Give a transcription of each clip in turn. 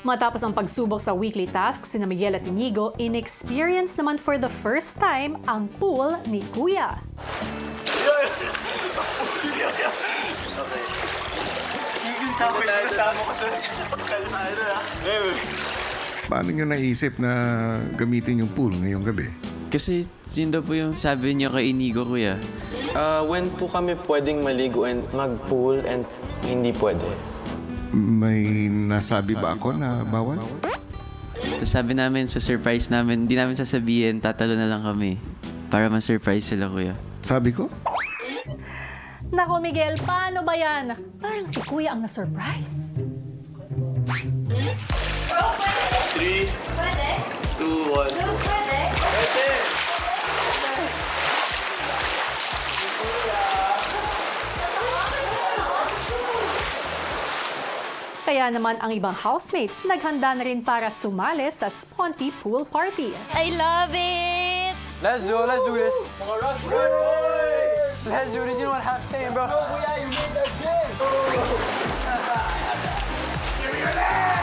Matapos ang pagsubok sa weekly task, sina Miguel at Inigo, in-experience naman for the first time ang pool ni Kuya. Paano nyo naisip na gamitin yung pool ngayong gabi? Kasi yun daw po yung sabi niyo kay Inigo, Kuya. When po kami pwedeng maligo and mag-pool and hindi pwede? May nasabi ba ako na bawal? Tapos sabi namin sa surprise namin, hindi namin sasabihin, tatalo na lang kami. Para ma-surprise sila, Kuya. Sabi ko? Nako Miguel, paano ba yan? Parang si Kuya ang na-surprise. 3, 2, 1. Kaya naman ang ibang housemates naghanda na rin para sumali sa Sponty Pool Party. I love it! Let's do this. Mga Rock Boys! Let's do this. You know what I'm saying, bro? No, Kuya, you made that game! Give me your leg!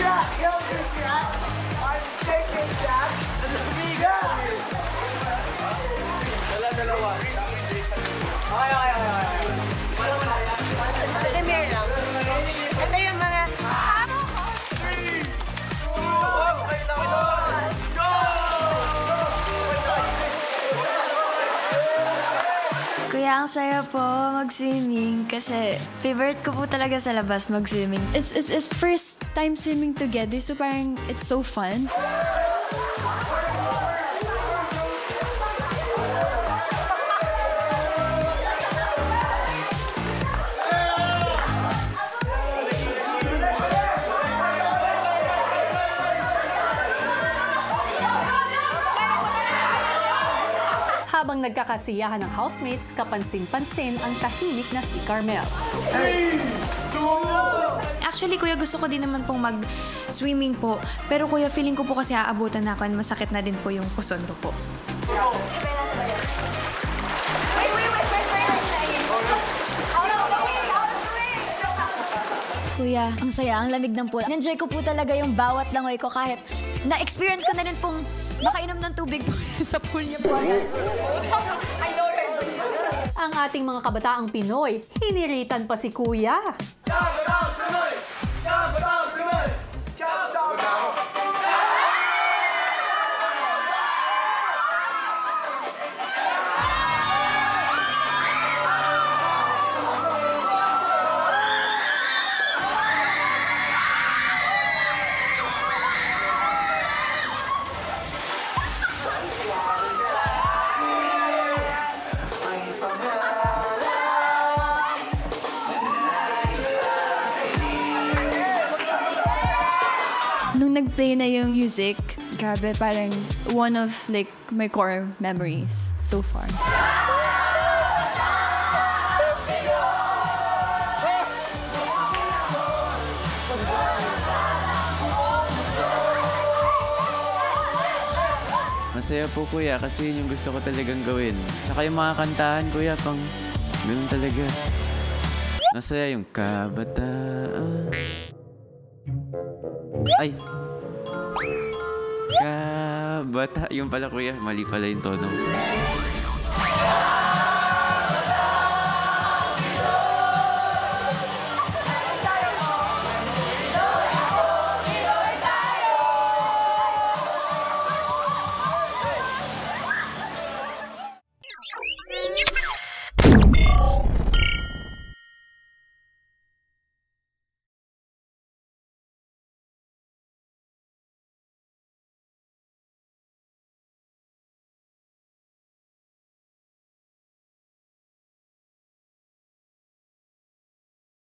Jack, help me, Jack! I'm shaking, Jack! Dalawa. Ay. Premier lang. Ito yung mga... Kuya, ang saya po mag-swimming kasi favorite ko po talaga sa labas mag-swimming. It's first time swimming together, so parang it's so fun. Habang nagkakasiyahan ng housemates, kapansin-pansin ang tahimik na si Carmel. Actually, Kuya, gusto ko din naman pong mag-swimming po. Pero Kuya, feeling ko po kasi aabutan na ako and masakit na din po yung puson ko po. Kuya, ang saya, ang lamig ng pool. Enjoy ko po talaga yung bawat langoy ko kahit na-experience ko na rin pong makainom ng tubig po sa pool niya po. Ang ating mga kabataang Pinoy, hiniritan pa si Kuya. Nung nag-play na yung music, grabe, parang one of like my core memories so far. Masaya po, Kuya, kasi yun yung gusto ko talagang gawin. Saka yung mga kantahan, Kuya, pang ganun talaga. Masaya yung kabataan. Ay! Kabata. Yung pala, Kuya. Mali pala yung tono.